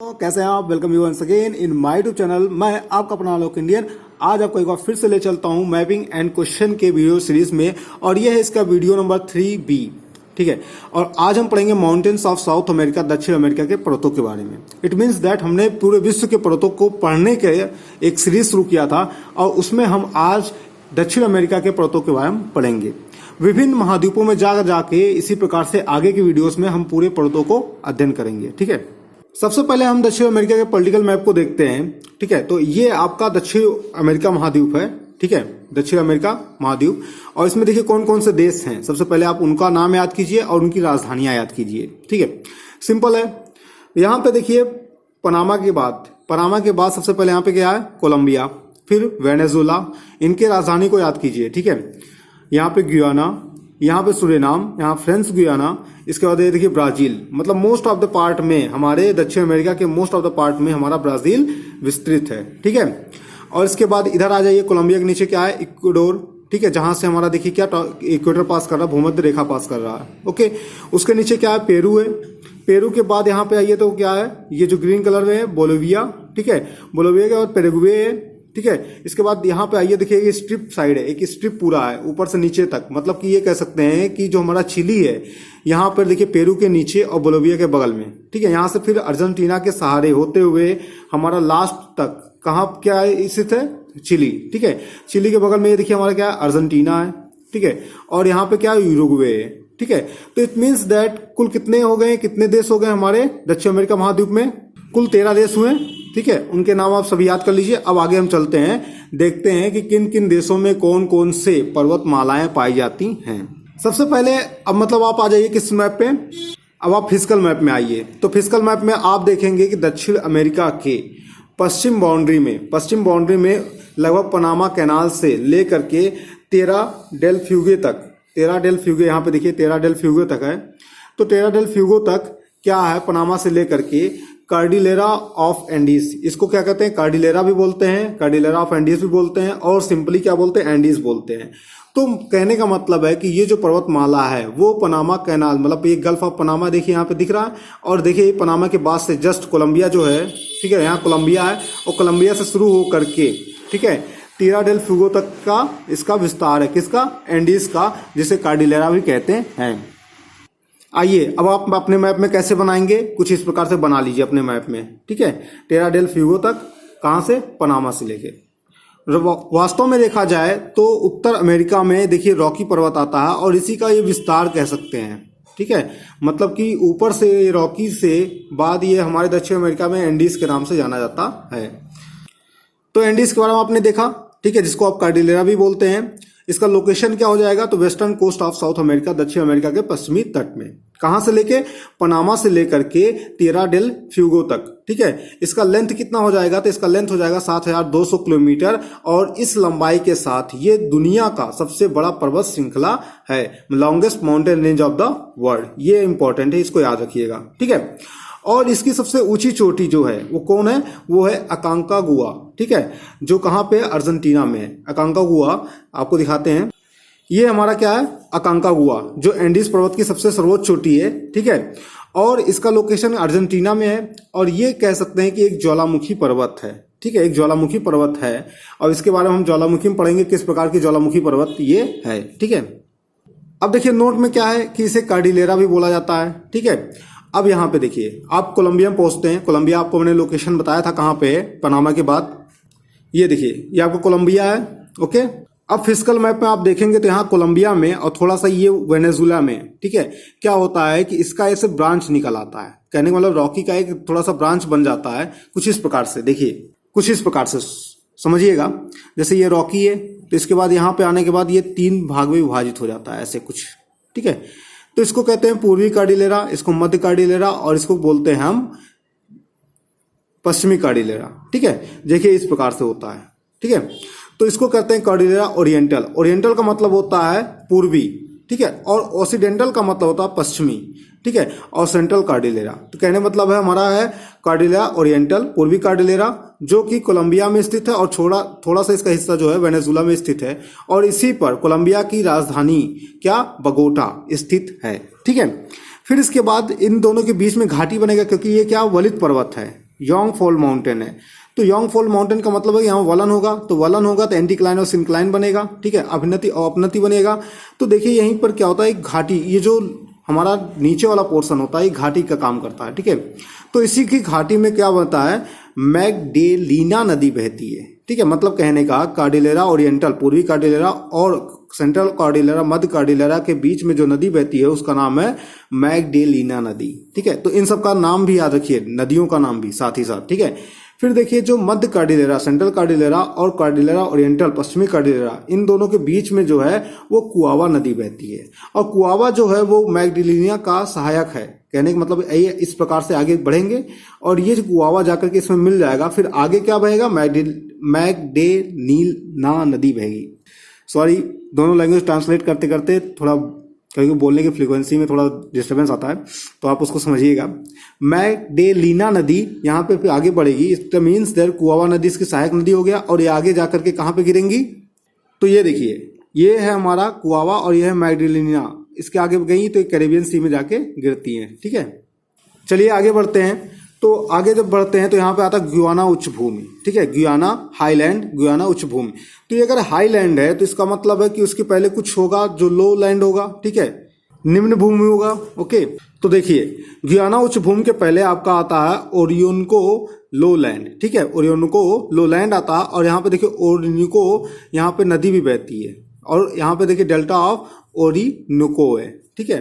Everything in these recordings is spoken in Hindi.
तो कैसे हैं आप। Welcome you once again in my YouTube channel. मैं आपका अपना लोक इंडियन आज आपको एक बार फिर से ले चलता हूं मैपिंग एंड क्वेश्चन के वीडियो सीरीज में, और ये है इसका वीडियो नंबर 3B। ठीक है, और आज हम पढ़ेंगे माउंटेन्स ऑफ साउथ अमेरिका, दक्षिण अमेरिका के पर्वतों के बारे में। इट मीन्स दैट हमने पूरे विश्व के पर्वतों को पढ़ने के एक सीरीज शुरू किया था, और उसमें हम आज दक्षिण अमेरिका के पर्वतों के बारे में पढ़ेंगे। विभिन्न महाद्वीपों में जाके इसी प्रकार से आगे की वीडियोस में हम पूरे पर्वतों को अध्ययन करेंगे। ठीक है, सबसे पहले हम दक्षिण अमेरिका के पॉलिटिकल मैप को देखते हैं। ठीक है, तो ये आपका दक्षिण अमेरिका महाद्वीप है। ठीक है, दक्षिण अमेरिका महाद्वीप, और इसमें देखिए कौन कौन से देश हैं। सबसे पहले आप उनका नाम याद कीजिए और उनकी राजधानियां याद कीजिए। ठीक है, सिंपल है। यहाँ पे देखिए पनामा के बाद सबसे पहले यहाँ पे क्या है, कोलंबिया, फिर वेनेजुला। इनके राजधानी को याद कीजिए। ठीक है, यहाँ पे गुयाना, यहाँ पे सुरेनाम, यहाँ फ्रेंच गुयाना। इसके बाद ये देखिए ब्राजील, मतलब मोस्ट ऑफ द पार्ट में हमारे दक्षिण अमेरिका के मोस्ट ऑफ द पार्ट में हमारा ब्राजील विस्तृत है। ठीक है, और इसके बाद इधर आ जाइए, कोलंबिया के नीचे क्या है, इक्वाडोर। ठीक है, जहां से हमारा देखिए क्या इक्वेटर पास कर रहा है, भूमध्य रेखा पास कर रहा है। ओके, उसके नीचे क्या है, पेरू है। पेरू के बाद यहाँ पे आइए तो क्या है, ये जो ग्रीन कलर में है, बोलिविया। ठीक है, बोलिविया के बाद पेरेग्वे है। ठीक है, इसके बाद यहाँ पे आइए, देखिए ये स्ट्रिप साइड है, एक स्ट्रिप पूरा है ऊपर से नीचे तक। मतलब कि ये कह सकते हैं कि जो हमारा चिली है, यहाँ पर देखिए पेरू के नीचे और बोलिविया के बगल में। ठीक है, यहाँ से फिर अर्जेंटीना के सहारे होते हुए हमारा लास्ट तक कहाँ क्या स्थित है, चिली। ठीक है, चिली के बगल में ये देखिए हमारा क्या है, अर्जेंटीना है। ठीक है, और यहाँ पे क्या है, यूरुग्वे है। ठीक है, तो इट मीन्स दैट कुल कितने हो गए, कितने देश हो गए हमारे दक्षिण अमेरिका महाद्वीप में, कुल 13 देश हुए। ठीक है, उनके नाम आप सभी याद कर लीजिए। अब आगे हम चलते हैं, देखते हैं कि किन किन देशों में कौन कौन से पर्वतमालाएं पाई जाती हैं। सबसे पहले अब मतलब आप आ जाइए किस मैप पे, अब आप फिजिकल मैप में आइए। तो फिजिकल मैप में आप देखेंगे कि दक्षिण अमेरिका के पश्चिम बाउंड्री में लगभग पनामा कैनाल से लेकर के 13 डेल फ्यूगे तक, 13 डेल फ्यूगे यहाँ पे देखिए 13 डेल फ्यूगे तक है। तो 13 डेल फ्यूगो तक क्या है, पनामा से लेकर के कार्डिलेरा ऑफ एंडीज, इसको क्या कहते हैं, कार्डिलेरा भी बोलते हैं, कार्डिलेरा ऑफ एंडीज भी बोलते हैं, और सिंपली क्या बोलते हैं, एंडीज बोलते हैं। तो कहने का मतलब है कि ये जो पर्वतमाला है वो पनामा कैनाल, मतलब ये गल्फ ऑफ पनामा देखिए यहाँ पे दिख रहा है, और देखिए पनामा के बाद से जस्ट कोलंबिया जो है, ठीक है, यहाँ कोलंबिया है, और कोलंबिया से शुरू होकर के, ठीक है, 13 डेल फ्यूगो तक का इसका विस्तार है, किसका, एंडीज का, जिसे कार्डिलेरा भी कहते हैं। आइए अब आप अपने मैप में कैसे बनाएंगे, कुछ इस प्रकार से बना लीजिए अपने मैप में। ठीक है, 13 डेल फ्यूगो तक, कहां से, पनामा से लेके। वास्तव में देखा जाए तो उत्तर अमेरिका में देखिए रॉकी पर्वत आता है, और इसी का ये विस्तार कह सकते हैं। ठीक है, मतलब कि ऊपर से रॉकी से बाद ये हमारे दक्षिण अमेरिका में एंडीज के नाम से जाना जाता है। तो एंडीज के बारे में आपने देखा, ठीक है, जिसको आप कार्डिलेरा भी बोलते हैं। इसका लोकेशन क्या हो जाएगा, तो western coast of South America, दक्षिण अमेरिका के पश्चिमी तट में। कहां से लेके, पनामा से लेकर के 13 डेल फ्यूगो तक। ठीक है, इसका लेंथ कितना हो जाएगा, तो इसका लेंथ हो जाएगा 7200 किलोमीटर, और इस लंबाई के साथ ये दुनिया का सबसे बड़ा पर्वत श्रृंखला है, longest mountain range of the world. ये इंपॉर्टेंट है, इसको याद रखिएगा। ठीक है, और इसकी सबसे ऊंची चोटी जो है वो कौन है, वो है अकांकागुआ। ठीक है, जो कहां पे, अर्जेंटीना में है। अकांकागुआ आपको दिखाते हैं, ये हमारा क्या है, अकांकागुआ, जो एंडीज पर्वत की सबसे सर्वोच्च चोटी है। ठीक है, और इसका लोकेशन अर्जेंटीना में है, और ये कह सकते हैं कि एक ज्वालामुखी पर्वत है। ठीक है, एक ज्वालामुखी पर्वत है, और इसके बारे में हम ज्वालामुखी में पढ़ेंगे, किस प्रकार की ज्वालामुखी पर्वत ये है। ठीक है, अब देखिए नोट में क्या है कि इसे कार्डिलेरा भी बोला जाता है। ठीक है, अब यहाँ पे देखिए आप कोलंबिया में पहुंचते हैं। कोलंबिया आपको मैंने लोकेशन बताया था कहाँ पे है, पनामा के बाद। ये देखिए ये आपको कोलंबिया है। ओके, अब फिजिकल मैप में आप देखेंगे तो यहाँ कोलंबिया में और थोड़ा सा ये वेनेजुला में, ठीक है, क्या होता है कि इसका ऐसे ब्रांच निकल आता है। कहने का मतलब रॉकी का एक थोड़ा सा ब्रांच बन जाता है, कुछ इस प्रकार से। देखिए कुछ इस प्रकार से समझिएगा, जैसे ये रॉकी है, तो इसके बाद यहाँ पे आने के बाद ये 3 भाग में विभाजित हो जाता है, ऐसे कुछ। ठीक है, तो इसको कहते हैं पूर्वी कार्डिलेरा, इसको मध्य कार्डिलेरा, और इसको बोलते हैं हम पश्चिमी कार्डिलेरा। ठीक है, देखिए इस प्रकार से होता है। ठीक है, तो इसको कहते हैं कार्डिलेरा ओरिएंटल। ओरिएंटल का मतलब होता है पूर्वी। ठीक है, और ओसिडेंटल का मतलब होता है पश्चिमी। ठीक है, और सेंट्रल कार्डिलेरा, तो कहने मतलब है हमारा है कार्डिलेरा ओरिएंटल, पूर्वी कार्डिलेरा, जो कि कोलंबिया में स्थित है, और थोड़ा सा इसका हिस्सा जो है वेनेजुला में स्थित है, और इसी पर कोलंबिया की राजधानी क्या, बगोटा स्थित है। ठीक है, फिर इसके बाद इन दोनों के बीच में घाटी बनेगा, क्योंकि ये क्या वलित पर्वत है। योंगफॉल माउंटेन है। तो योंगफॉल माउंटेन का मतलब है यहाँ वलन होगा, तो वलन होगा तो एंटीक्लाइन और सिंक्लाइन बनेगा, ठीक है, अभिनति और अपनति बनेगा। तो देखिए यहीं पर क्या होता है, एक घाटी, ये जो हमारा नीचे वाला पोर्शन होता है ये घाटी का काम करता है, ठीक है। तो इसी की घाटी में क्या बनता है, मैगडेलिना नदी बहती है, ठीक है। मतलब कहने का कार्डिलेरा ओरिएंटल, पूर्वी कार्डिलेरा और सेंट्रल कार्डिलेरा, मध्य कार्डिलेरा के बीच में जो नदी बहती है उसका नाम है मैगडेलिना नदी, ठीक है। तो इन सब का नाम भी याद रखिए, नदियों का नाम भी साथ ही साथ, ठीक है। फिर देखिए जो मध्य कार्डिलेरा, सेंट्रल कार्डिलेरा और कार्डिलेरा ओरिएंटल, पश्चिमी कार्डिलेरा, इन दोनों के बीच में जो है वो कुआवा नदी बहती है। और कुआवा जो है वो मैगडेलिना का सहायक है। कहने का मतलब ये इस प्रकार से आगे बढ़ेंगे और ये जो कुआवा जाकर के इसमें मिल जाएगा, फिर आगे क्या बहेगा, मैगडेलिना नदी बहेगी। सॉरी, दोनों लैंग्वेज ट्रांसलेट करते करते थोड़ा कभी बोलने की फ्रीक्वेंसी में थोड़ा डिस्टर्बेंस आता है, तो आप उसको समझिएगा। मैगडेलिना नदी यहाँ पे आगे बढ़ेगी, इट मीन्स देयर कुआवा नदी इसकी सहायक नदी हो गया, और ये आगे जाकर के कहाँ पे गिरेंगी, तो ये देखिए ये है हमारा कुआवा और ये है मैगडेलिना, इसके आगे गई तो कैरेबियन सी में जाके गिरती हैं, ठीक है। चलिए आगे बढ़ते हैं। तो आगे जब बढ़ते हैं तो यहाँ पे आता है गुयाना उच्च भूमि, ठीक है, गुयाना हाईलैंड, गुयाना उच्च भूमि। तो ये अगर हाईलैंड है तो इसका मतलब है कि उसके पहले कुछ होगा जो लो लैंड होगा, ठीक है, निम्न भूमि होगा, ओके। तो देखिए गुयाना उच्च भूमि के पहले आपका आता है ओरियोनको लो लैंड, ठीक है, ओरियोनको लो लैंड आता है। और यहाँ पे देखिए ओरियोनको, यहाँ पे नदी भी बहती है, और यहाँ पे देखिए डेल्टा ऑफ ओरियोनको है, ठीक है,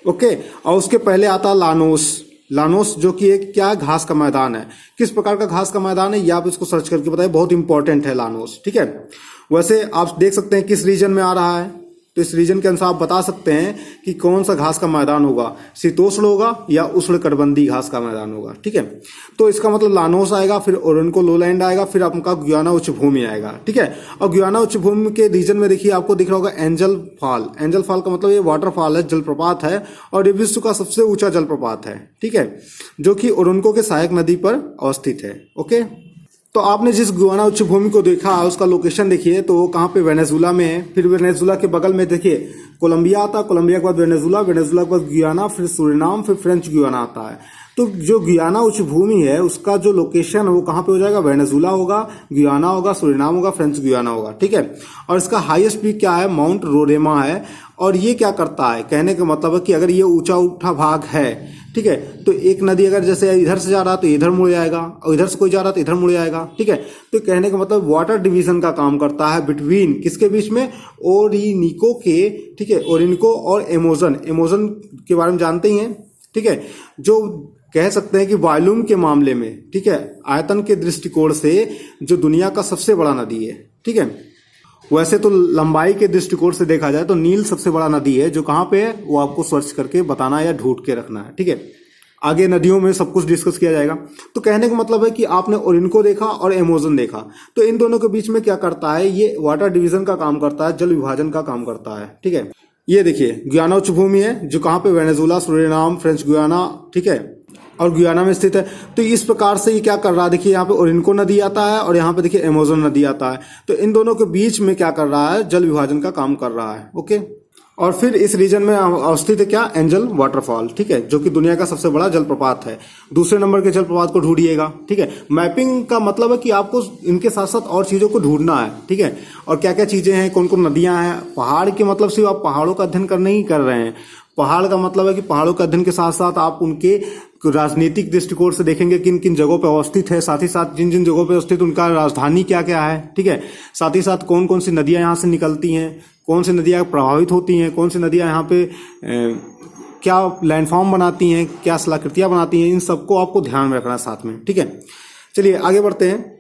ओके। और उसके पहले आता है लानोस, लानोस जो कि एक क्या घास का मैदान है। किस प्रकार का घास का मैदान है ये आप इसको सर्च करके बताइए, बहुत इंपॉर्टेंट है लानोस, ठीक है। वैसे आप देख सकते हैं किस रीजन में आ रहा है, तो इस रीजन के अनुसार आप बता सकते हैं कि कौन सा घास का मैदान होगा, शीतोष्ण होगा या उष्णकटिबंधीय घास का मैदान होगा, ठीक है। तो इसका मतलब लानोस आएगा, फिर ओरियोनको लोलैंड आएगा, फिर आपका गुयाना उच्च भूमि आएगा, ठीक है। और गुयाना उच्च भूमि के रीजन में देखिए आपको दिख रहा होगा एंजल फॉल। एंजल फॉल का मतलब ये वाटरफॉल है, जलप्रपात है, और ये विश्व का सबसे ऊंचा जलप्रपात है, ठीक है, जो कि ओरियोनको के सहायक नदी पर अवस्थित है, ओके। तो आपने जिस गुयाना उच्च भूमि को देखा उसका लोकेशन देखिए, तो वो कहाँ पे, वेनेजुला में है। फिर वेनेजुला के बगल में देखिए कोलंबिया आता है, कोलंबिया के बाद वेनेजुला, वेनेजुला के बाद गुयाना, फिर सूरिनाम, फिर फ्रेंच गुयाना आता है। तो जो गुयाना उच्च भूमि है उसका जो लोकेशन है वो कहाँ पे हो जाएगा, वेनेजुला होगा, गुयाना होगा, सूरिनाम होगा, फ्रेंच गुयाना होगा, ठीक है। और इसका हाईएस्ट पीक क्या है, माउंट रोरेमा है। और ये क्या करता है, कहने का मतलब है कि अगर ये ऊंचा उठा भाग है, ठीक है, तो एक नदी अगर जैसे इधर से जा रहा तो इधर मुड़ जाएगा, और इधर से कोई जा रहा तो इधर मुड़ जाएगा, ठीक है। तो कहने का मतलब वाटर डिवीजन का काम करता है बिटवीन किसके बीच में, ओरिनिको के, ठीक है, ओरिनिको और एमोजन। एमोजन के बारे में जानते ही हैं, ठीक है, जो कह सकते हैं कि वॉल्यूम के मामले में, ठीक है, आयतन के दृष्टिकोण से जो दुनिया का सबसे बड़ा नदी है, ठीक है। वैसे तो लंबाई के दृष्टिकोण से देखा जाए तो नील सबसे बड़ा नदी है, जो कहाँ पे है वो आपको सर्च करके बताना है या ढूंढ के रखना है, ठीक है। आगे नदियों में सब कुछ डिस्कस किया जाएगा। तो कहने का मतलब है कि आपने ओरिनको देखा और एमोजन देखा, तो इन दोनों के बीच में क्या करता है, ये वाटर डिवीजन का काम करता है, जल विभाजन का काम करता है, ठीक है। ये देखिए गुयाना उच्च भूमि है जो कहाँ पे, वेनेजुला, सूरिनाम, फ्रेंच गुयाना, ठीक है, और गुयाना में स्थित है। तो इस प्रकार से ये क्या कर रहा है, देखिए यहाँ पे ओरिनको नदी आता है और यहाँ पे देखिए एमोजन नदी आता है। तो इन दोनों के बीच में क्या कर रहा है, जल विभाजन का काम कर रहा है, ओके। और फिर इस रीजन में अवस्थित है क्या, एंजल वाटरफॉल, ठीक है, जो कि दुनिया का सबसे बड़ा जलप्रपात है। दूसरे नंबर के जलप्रपात को ढूंढिएगा, ठीक है। मैपिंग का मतलब है कि आपको इनके साथ साथ और चीजों को ढूंढना है, ठीक है, और क्या क्या चीजें हैं, कौन कौन नदियां हैं। पहाड़ के मतलब सिर्फ आप पहाड़ों का अध्ययन करने ही कर रहे हैं, पहाड़ का मतलब है कि पहाड़ों के अध्ययन के साथ साथ आप उनके राजनीतिक दृष्टिकोण से देखेंगे किन किन जगहों पर अवस्थित है, साथ ही साथ जिन जिन जगहों पर अवस्थित उनका राजधानी क्या क्या है, ठीक है, साथ ही साथ कौन कौन सी नदियां यहाँ से निकलती हैं, कौन सी नदियां प्रभावित होती हैं, कौन सी नदियां यहाँ पे क्या लैंडफॉर्म बनाती हैं, क्या शिलाकृतियां बनाती हैं, इन सबको आपको ध्यान में रखना है साथ में, ठीक है। चलिए आगे बढ़ते हैं।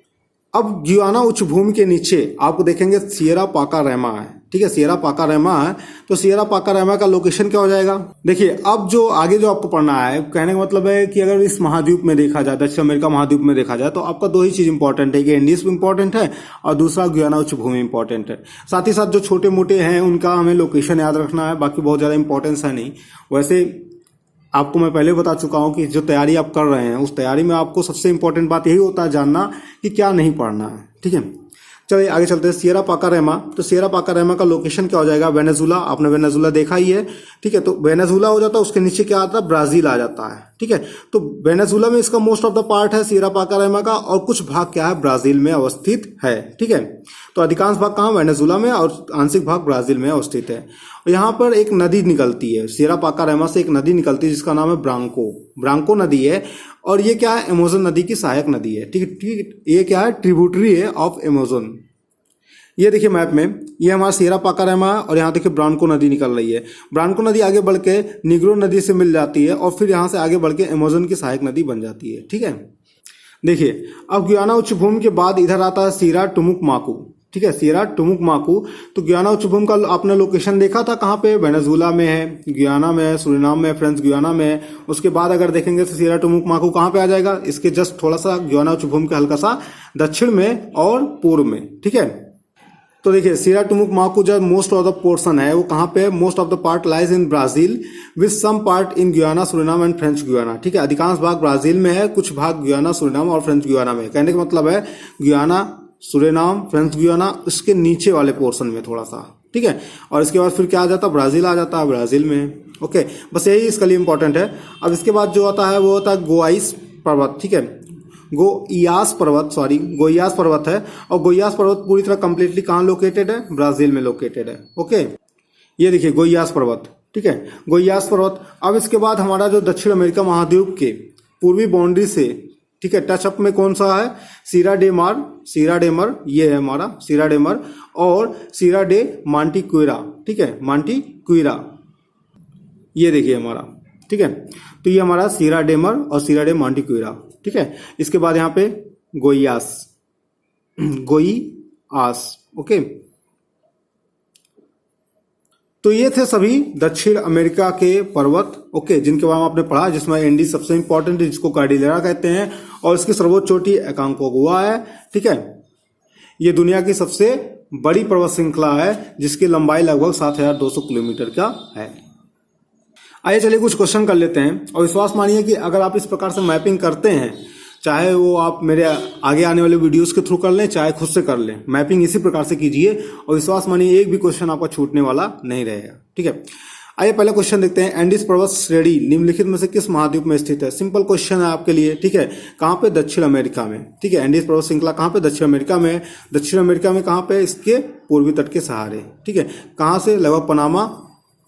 अब गुयाना उच्च भूमि के नीचे आपको देखेंगे सियरा पाकारेमा है, ठीक है, सियरा पाकारेमा है। तो सियरा पाकारेमा का लोकेशन क्या हो जाएगा, देखिए अब जो आगे जो आपको पढ़ना है, कहने का मतलब है कि अगर इस महाद्वीप में देखा जाए, दक्षिण अमेरिका महाद्वीप में देखा जाए, तो आपका दो ही चीज इंपॉर्टेंट है, कि इंडीज इंपॉर्टेंट है और दूसरा गुयाना उच्च भूमि इंपॉर्टेंट है। साथ ही साथ जो छोटे मोटे हैं उनका हमें लोकेशन याद रखना है, बाकी बहुत ज्यादा इंपॉर्टेंस है नहीं। वैसे आपको मैं पहले बता चुका हूं कि जो तैयारी आप कर रहे हैं उस तैयारी में आपको सबसे इंपॉर्टेंट बात यही होता है जानना कि क्या नहीं पढ़ना है, ठीक है। चलिए आगे चलते हैं। सियरा पाकारेमा, तो सियरा पाकारेमा का लोकेशन क्या हो जाएगा? वेनेजुला। आपने वेनेजुला देखा ही है, ठीक है। तो वेनेजुला हो जाता है, उसके नीचे क्या आता है? ब्राजील आ जाता है, ठीक है। तो वेनेजुला में इसका मोस्ट ऑफ द पार्ट है सियरा पाकारेमा का, और कुछ भाग क्या है? ब्राजील में अवस्थित है, ठीक है। तो अधिकांश भाग कहाँ? वेनेजुला में, और आंशिक भाग ब्राजील में अवस्थित है। और यहाँ पर एक नदी निकलती है, सियरा पाकारेमा से एक नदी निकलती है जिसका नाम है ब्रांको। ब्रांको नदी है, और ये क्या है? अमेज़न नदी की सहायक नदी है, ठीक है, ठीक। ये क्या है? ट्रिब्यूटरी है ऑफ अमेज़न। ये देखिए मैप में, ये हमारा सियरा पाकारेमा है, और यहाँ देखिए ब्रांको नदी निकल रही है। ब्रांको नदी आगे बढ़ के निग्रो नदी से मिल जाती है, और फिर यहाँ से आगे बढ़ के अमेज़न की सहायक नदी बन जाती है, ठीक है। देखिए अब गुयाना उच्च भूमि के बाद इधर आता है सियरा टुमुक-माकू, ठीक है, सियरा टुमुक-माकू। तो गुयाना उच्च भूमि का आपने लोकेशन देखा था कहाँ पे? वेनेजुला में है, गुयाना में है, सूरीनाम में है, फ्रेंच गुयाना में है। उसके बाद अगर देखेंगे तो सियरा टुमुक-माकू कहाँ पे आ जाएगा? इसके जस्ट थोड़ा सा गुयाना उच्च भूमि के हल्का सा दक्षिण में और पूर्व में, ठीक है। तो देखिए सियरा टुमुक-माकू जो मोस्ट ऑफ द पोर्शन है वो कहाँ पे है? Most of the part lies in Brazil with some part in Guyana, Suriname and French Guiana, ठीक है। अधिकांश भाग ब्राजील में है, कुछ भाग गुयाना, सूरीनाम और फ्रेंच गुयाना में। कहने का मतलब है गुयाना, सूरीनाम, फ्रेंच गुयाना, उसके नीचे वाले पोर्शन में थोड़ा सा, ठीक है। और इसके बाद फिर क्या आ जाता है? ब्राजील आ जाता है, ब्राजील में, ओके। बस यही इसके लिए इंपॉर्टेंट है। अब इसके बाद जो आता है वो होता है गोआइस पर्वत, ठीक है। गोइयास पर्वत है, और गोइयास पर्वत पूरी तरह कंप्लीटली कहाँ लोकेटेड है? ब्राजील में लोकेटेड है, ओके। ये देखिए गोइयास पर्वत, ठीक है, गोइयास पर्वत। अब इसके बाद हमारा जो दक्षिण अमेरिका महाद्वीप के पूर्वी बाउंड्री से, ठीक है, टच अप में कौन सा है? सीरा डे मर, ये है हमारा सीरा डे मर, और सीरा डे मांटिक्यूरा, ठीक है, मांटिक्यूरा, ये देखिए हमारा, ठीक है। तो ये हमारा सीरा डे मर और सीरा डे मांटिक्यूरा, ठीक है। इसके बाद यहाँ पे गोइयास, ओके। तो ये थे सभी दक्षिण अमेरिका के पर्वत, ओके, जिनके बारे में आपने पढ़ा, जिसमें एंडीज सबसे इंपॉर्टेंट है, जिसको कार्डिलेरा कहते हैं, और इसकी सर्वोच्च चोटी अकांकोगुआ है, ठीक है। ये दुनिया की सबसे बड़ी पर्वत श्रृंखला है, जिसकी लंबाई लगभग 7200 किलोमीटर का है। आइए चलिए कुछ क्वेश्चन कर लेते हैं, और विश्वास मानिए कि अगर आप इस प्रकार से मैपिंग करते हैं, चाहे वो आप मेरे आगे आने वाले वीडियोस के थ्रू कर लें, चाहे खुद से कर लें, मैपिंग इसी प्रकार से कीजिए, और विश्वास मानिए एक भी क्वेश्चन आपका छूटने वाला नहीं रहेगा, ठीक है। आइए पहला क्वेश्चन देखते हैं। एंडीज पर्वत श्रेणी निम्नलिखित में से किस महाद्वीप में स्थित है? सिंपल क्वेश्चन है आपके लिए, ठीक है। कहाँ पे? दक्षिण अमेरिका में, ठीक है। एंडीज पर्वत श्रृंखला कहाँ पे? दक्षिण अमेरिका में। दक्षिण अमेरिका में कहाँ पे? इसके पूर्वी तट के सहारे, ठीक है। कहाँ से? लगभग पनामा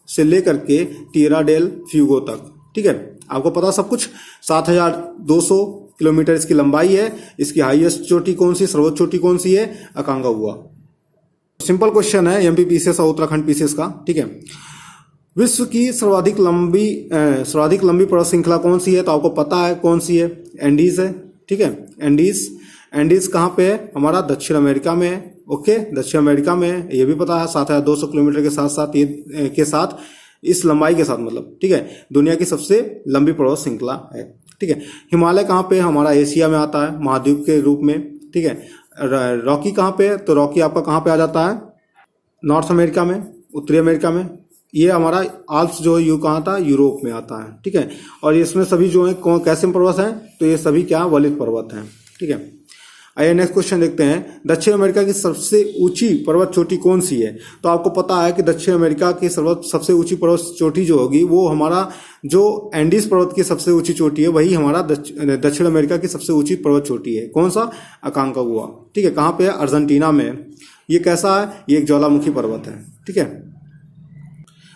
से लेकर के टिएरा डेल फ्यूगो तक, ठीक है। आपको पता सब कुछ। 7200 किलोमीटर इसकी लंबाई है। इसकी हाईएस्ट चोटी कौन सी, सर्वोच्च चोटी कौन सी है? अकांकागुआ। सिंपल क्वेश्चन है, एमपी पीसीएस और उत्तराखंड पीसीएस का, ठीक है। विश्व की सर्वाधिक लंबी पर्वत श्रृंखला कौन सी है? तो आपको पता है कौन सी है, एंडीज है, ठीक है। एंडीज कहाँ पे है? हमारा दक्षिण अमेरिका में है, ओके, दक्षिण अमेरिका में है, ये भी पता है। 7200 किलोमीटर के साथ इस लंबाई के साथ, मतलब, ठीक है, दुनिया की सबसे लंबी पर्वत श्रृंखला है, ठीक है। हिमालय कहाँ पे? हमारा एशिया में आता है महाद्वीप के रूप में, ठीक है। रॉकी कहाँ पे है? तो रॉकी आपका कहाँ पे आ जाता है? नॉर्थ अमेरिका में, उत्तरी अमेरिका में। ये हमारा आल्प्स जो है कहाँ था? यूरोप में आता है, ठीक है। और इसमें सभी जो है कैसे पर्वत हैं? तो ये सभी क्या? वलित पर्वत हैं, ठीक है। आइए नेक्स्ट क्वेश्चन देखते हैं। दक्षिण अमेरिका की सबसे ऊंची पर्वत चोटी कौन सी है? तो आपको पता है कि दक्षिण अमेरिका की सबसे ऊंची पर्वत चोटी जो होगी वो हमारा जो एंडीज पर्वत की सबसे ऊंची चोटी है, वही हमारा दक्षिण अमेरिका की सबसे ऊंची पर्वत चोटी है। कौन सा? अकांकागुआ, ठीक है। कहाँ पे है? अर्जेंटीना में। ये कैसा है? ये एक ज्वालामुखी पर्वत है, ठीक है।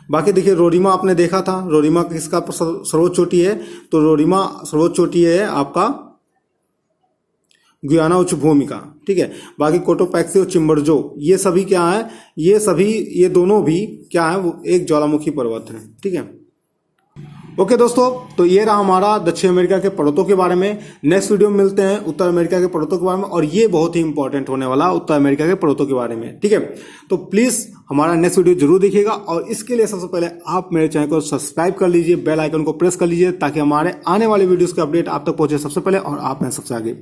बाकी देखिए रोरिमा आपने देखा था, रोरिमा किसका सर्वोच्च चोटी है? तो रोरिमा सर्वोच्च चोटी है आपका गुयाना उच्च भूमि का, ठीक है। बाकी कोटोपैक्सी और चिम्बरजो ये सभी क्या है? ये दोनों भी क्या है? वो एक ज्वालामुखी पर्वत है, ठीक है। ओके दोस्तों, तो ये रहा हमारा दक्षिण अमेरिका के पर्वतों के बारे में। नेक्स्ट वीडियो में मिलते हैं उत्तर अमेरिका के पर्वतों के बारे में, और ये बहुत ही इंपॉर्टेंट होने वाला उत्तर अमेरिका के पर्वतों के बारे में, ठीक है। तो प्लीज हमारा नेक्स्ट वीडियो जरूर देखिएगा, और इसके लिए सबसे पहले आप मेरे चैनल को सब्सक्राइब कर लीजिए, बेल आइकन को प्रेस कर लीजिए, ताकि हमारे आने वाले वीडियोस का अपडेट आप तक पहुंचे सबसे पहले, और आप हैं सबसे आगे।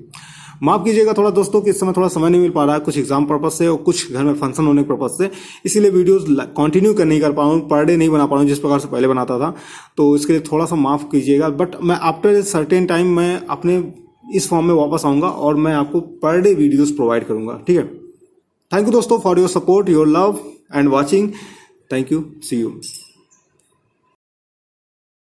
माफ कीजिएगा थोड़ा दोस्तों कि इस समय थोड़ा समय नहीं मिल पा रहा है, कुछ एग्जाम पर्पज से और कुछ घर में फंक्शन होने के पर्पज से, इसीलिए वीडियोस कंटिन्यू नहीं कर पा रहा हूँ, पर डे नहीं बना पा रहा हूँ जिस प्रकार से पहले बनाता था। तो इसके लिए थोड़ा सा माफ कीजिएगा, बट मैं आफ्टर सर्टेन टाइम मैं अपने इस फॉर्म में वापस आऊँगा, और मैं आपको पर डे वीडियोस प्रोवाइड करूँगा, ठीक है। थैंक यू दोस्तों for your support, your love and watching. Thank you, see you.